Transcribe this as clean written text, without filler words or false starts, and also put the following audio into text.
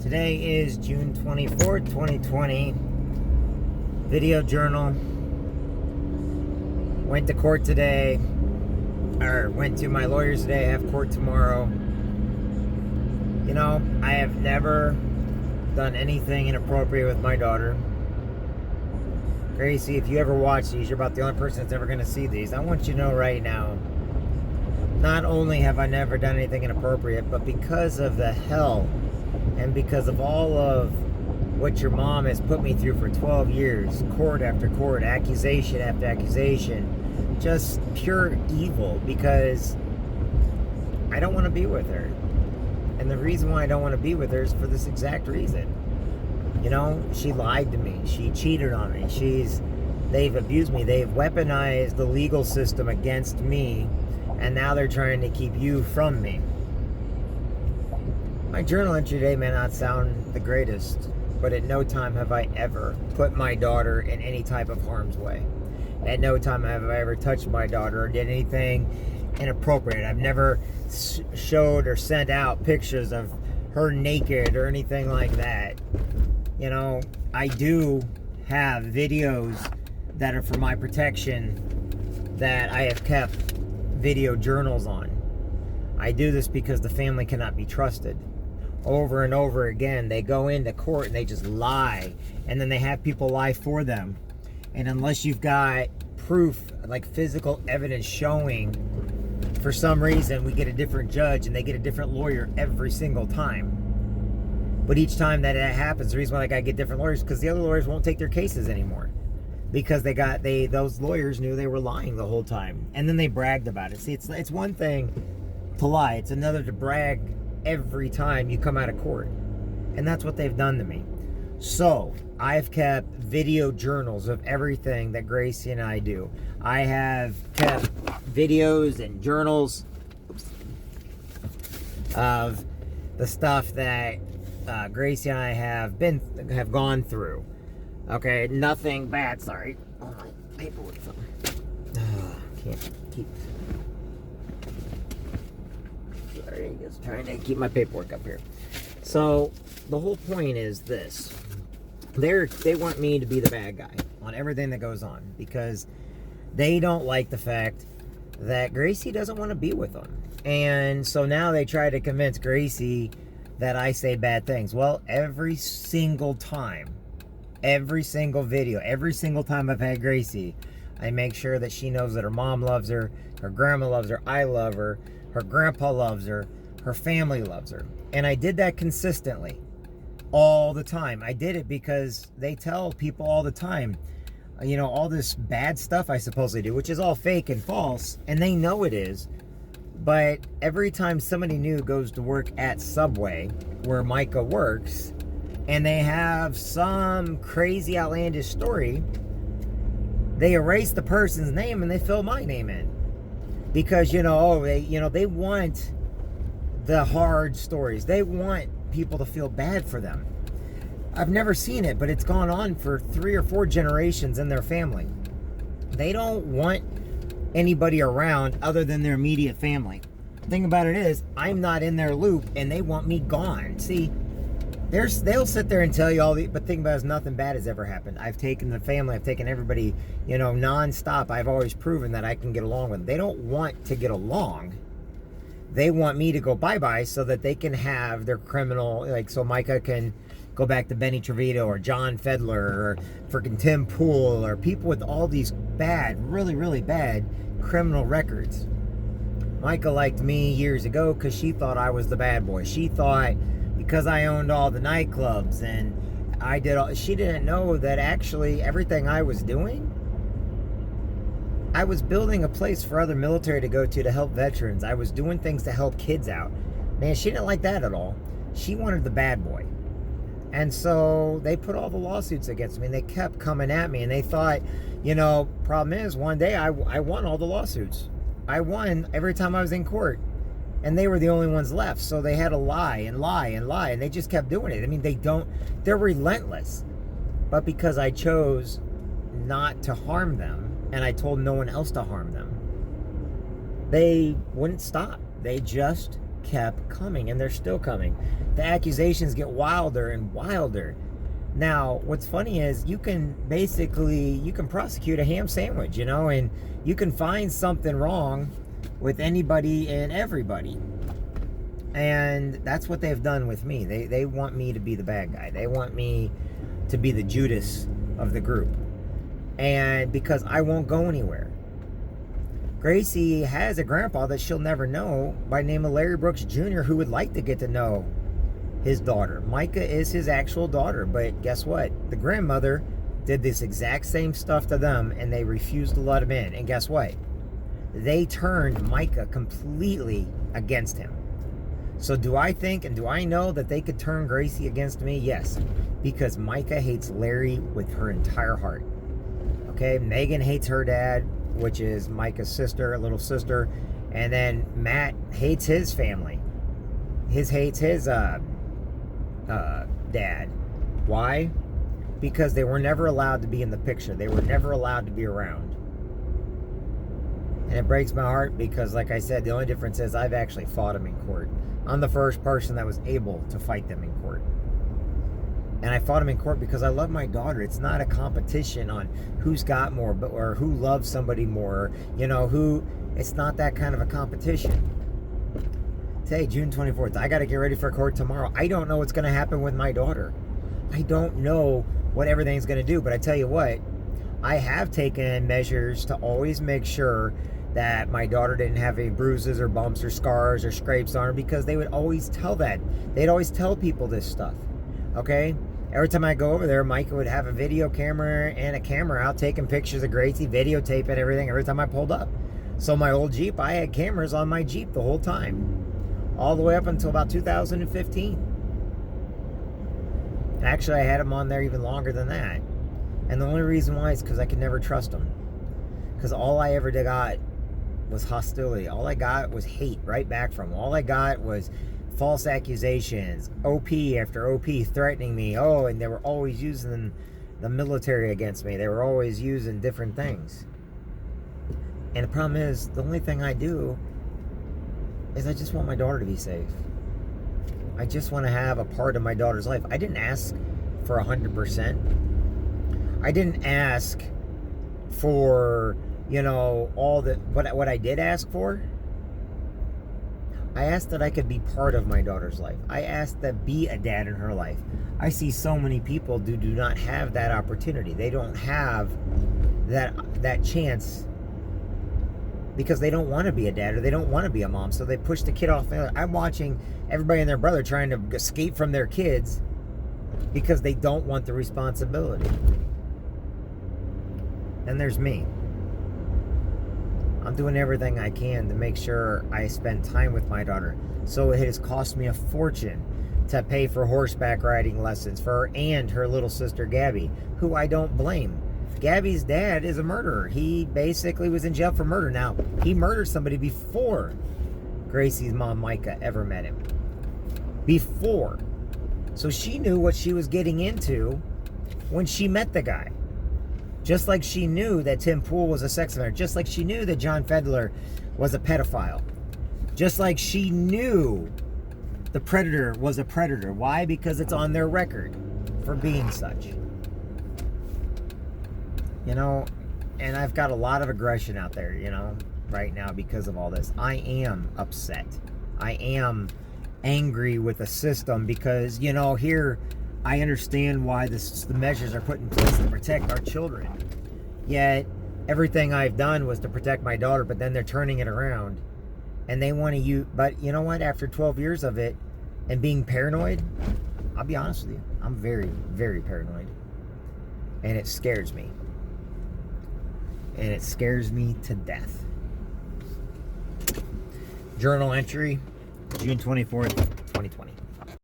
Today is June 24th, 2020. Video journal. Went to court today, or went to my lawyers today. I have court tomorrow. You know, I have never done anything inappropriate with my daughter. Gracie, if you ever watch these, you're about the only person that's ever going to see these. I want you to know right now, not only have I never done anything inappropriate, but because of the hell and because of all of what your mom has put me through for 12 years, court after court, accusation after accusation, just pure evil, because I don't want to be with her. And the reason why I don't want to be with her is for this exact reason. You know, she lied to me. She cheated on me. They've abused me. They've weaponized the legal system against me. And now they're trying to keep you from me. My journal entry today may not sound the greatest, but at no time have I ever put my daughter in any type of harm's way. At no time have I ever touched my daughter or did anything inappropriate. I've never showed or sent out pictures of her naked or anything like that. You know, I do have videos that are for my protection that I have kept video journals on. I do this because the family cannot be trusted. Over and over again, they go into court and they just lie, and then they have people lie for them. And unless you've got proof, like physical evidence showing, for some reason we get a different judge and they get a different lawyer every single time. But each time that happens, the reason why I gotta get different lawyers is because the other lawyers won't take their cases anymore, because those lawyers knew they were lying the whole time, and then they bragged about it. See, it's one thing to lie, it's another to brag every time you come out of court, and that's what they've done to me. So I've kept video journals of everything that Gracie and I do. I have kept videos and journals of the stuff that Gracie and I have gone through. Okay, nothing bad. Sorry, oh, my paperwork. Can't keep. Sorry, just trying to keep my paperwork up here. So the whole point is this: they want me to be the bad guy on everything that goes on, because they don't like the fact that Gracie doesn't want to be with them, and so now they try to convince Gracie that I say bad things. Well, every single time, every single video, every single time I've had Gracie, I make sure that she knows that her mom loves her, her grandma loves her, I love her, her grandpa loves her, her family loves her. And I did that consistently, all the time. I did it because they tell people all the time, you know, all this bad stuff I supposedly do, which is all fake and false, and they know it is. But every time somebody new goes to work at Subway, where Micah works, and they have some crazy outlandish story, they erase the person's name and they fill my name in. Because, they want the hard stories. They want people to feel bad for them. I've never seen it, but it's gone on for 3 or 4 generations in their family. They don't want anybody around other than their immediate family. The thing about it is, I'm not in their loop and they want me gone. See, they'll sit there and tell you all the, but the thing about it is, nothing bad has ever happened. I've taken the family, I've taken everybody, nonstop. I've always proven that I can get along with them. They don't want to get along. They want me to go bye-bye so that they can have their criminal, so Micah can go back to Benny Trevito or John Fedler or freaking Tim Pool or people with all these bad, really, really bad criminal records. Micah liked me years ago because she thought I was the bad boy. She thought because I owned all the nightclubs and I did all, she didn't know that actually everything I was doing, I was building a place for other military to go to help veterans. I was doing things to help kids out. Man, she didn't like that at all. She wanted the bad boy. And so they put all the lawsuits against me and they kept coming at me, and they thought, problem is, one day I won all the lawsuits. I won every time I was in court. And they were the only ones left. So they had to lie and lie and lie. And they just kept doing it. I mean, they're relentless. But because I chose not to harm them, and I told no one else to harm them, they wouldn't stop. They just kept coming, and they're still coming. The accusations get wilder and wilder. Now, what's funny is you can prosecute a ham sandwich, and you can find something wrong with anybody and everybody. And that's what they've done with me. They want me to be the bad guy. They want me to be the Judas of the group. And because I won't go anywhere. Gracie has a grandpa that she'll never know by the name of Larry Brooks Jr., who would like to get to know his daughter. Micah is his actual daughter, but guess what? The grandmother did this exact same stuff to them, and they refused to let him in. And guess what? They turned Micah completely against him. So do I think and do I know that they could turn Gracie against me? Yes, because Micah hates Larry with her entire heart. Okay, Megan hates her dad, which is Micah's sister, little sister, and then Matt hates his family. Hates his dad. Why? Because they were never allowed to be in the picture. They were never allowed to be around. And it breaks my heart because, like I said, the only difference is I've actually fought him in court. I'm the first person that was able to fight them in court. And I fought him in court because I love my daughter. It's not a competition on who's got more, or who loves somebody more. It's not that kind of a competition. Today, June 24th, I got to get ready for court tomorrow. I don't know what's going to happen with my daughter. I don't know what everything's going to do, but I tell you what, I have taken measures to always make sure that my daughter didn't have any bruises or bumps or scars or scrapes on her, because they would always tell that. They'd always tell people this stuff, okay? Every time I go over there, Micah would have a video camera and a camera out taking pictures of Gracie, videotaping everything every time I pulled up. So my old Jeep, I had cameras on my Jeep the whole time, all the way up until about 2015. Actually, I had them on there even longer than that. And the only reason why is because I could never trust them. Because all I ever got was hostility. All I got was hate right back from them. All I got was false accusations, OP after OP threatening me. Oh, and they were always using the military against me. They were always using different things. And the problem is, the only thing I do is I just want my daughter to be safe. I just want to have a part of my daughter's life. I didn't ask for 100%. I didn't ask for, all the, what I did ask for. I asked that I could be part of my daughter's life. I asked to be a dad in her life. I see so many people do not have that opportunity. They don't have that chance because they don't want to be a dad or they don't want to be a mom. So they push the kid off. I'm watching everybody and their brother trying to escape from their kids because they don't want the responsibility. And there's me. I'm doing everything I can to make sure I spend time with my daughter. So it has cost me a fortune to pay for horseback riding lessons for her and her little sister Gabby, who I don't blame. Gabby's dad is a murderer. He basically was in jail for murder. Now, he murdered somebody before Gracie's mom, Micah, ever met him. Before. So she knew what she was getting into when she met the guy. Just like she knew that Tim Pool was a sex offender. Just like she knew that John Fedler was a pedophile. Just like she knew the predator was a predator. Why? Because it's on their record for being such. And I've got a lot of aggression out there, right now because of all this. I am upset. I am angry with the system because, here I understand why the measures are put in place to protect our children. Yet, everything I've done was to protect my daughter, but then they're turning it around. And they want to use... But you know what? After 12 years of it and being paranoid, I'll be honest with you, I'm very, very paranoid. And it scares me. And it scares me to death. Journal entry, June 24th, 2020.